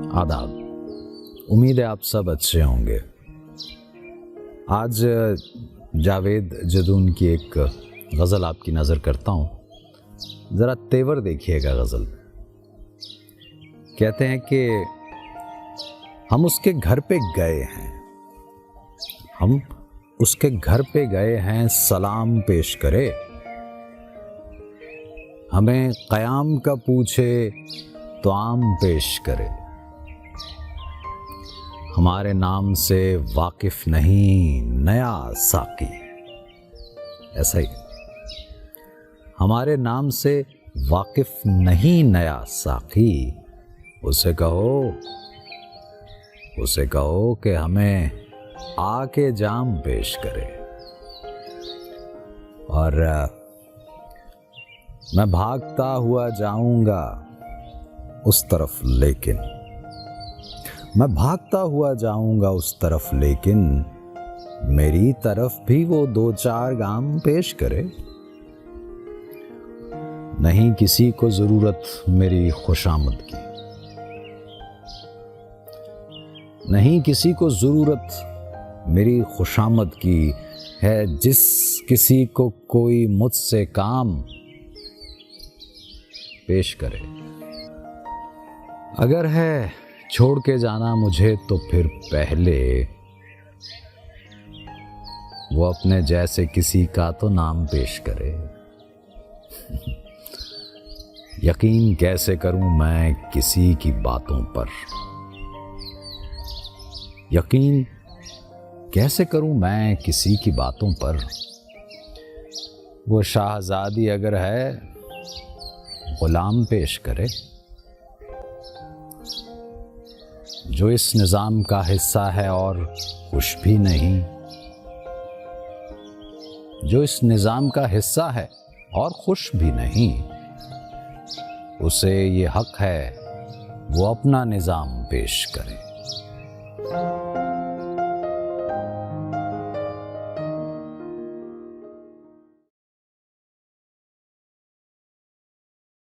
आदाब। उम्मीद है आप सब अच्छे होंगे। आज जावेद जदून की एक गज़ल आपकी नज़र करता हूँ। ज़रा तेवर देखिएगा गज़ल। कहते हैं कि हम उसके घर पे गए हैं, हम उसके घर पे गए हैं, सलाम पेश करे। हमें क़याम का पूछे तो आम पेश करे। हमारे नाम से वाकिफ नहीं नया साकी। ऐसा ही, हमारे नाम से वाकिफ नहीं नया साकी। उसे कहो कि हमें आके जाम पेश करे। और मैं भागता हुआ जाऊंगा उस तरफ, लेकिन मैं भागता हुआ जाऊंगा उस तरफ, लेकिन मेरी तरफ भी वो दो चार गाम पेश करे। नहीं किसी को जरूरत मेरी खुशामद की, नहीं किसी को जरूरत मेरी खुशामद की है। जिस किसी को कोई मुझसे काम पेश करे। अगर है छोड़ के जाना मुझे तो फिर पहले वो अपने जैसे किसी का तो नाम पेश करे। यकीन कैसे करूं मैं किसी की बातों पर, यकीन कैसे करूं मैं किसी की बातों पर। वो शाहजादी अगर है गुलाम पेश करे। जो इस निज़ाम का हिस्सा है और खुश भी नहीं, जो इस निज़ाम का हिस्सा है और खुश भी नहीं, उसे ये हक है वो अपना निज़ाम पेश करे।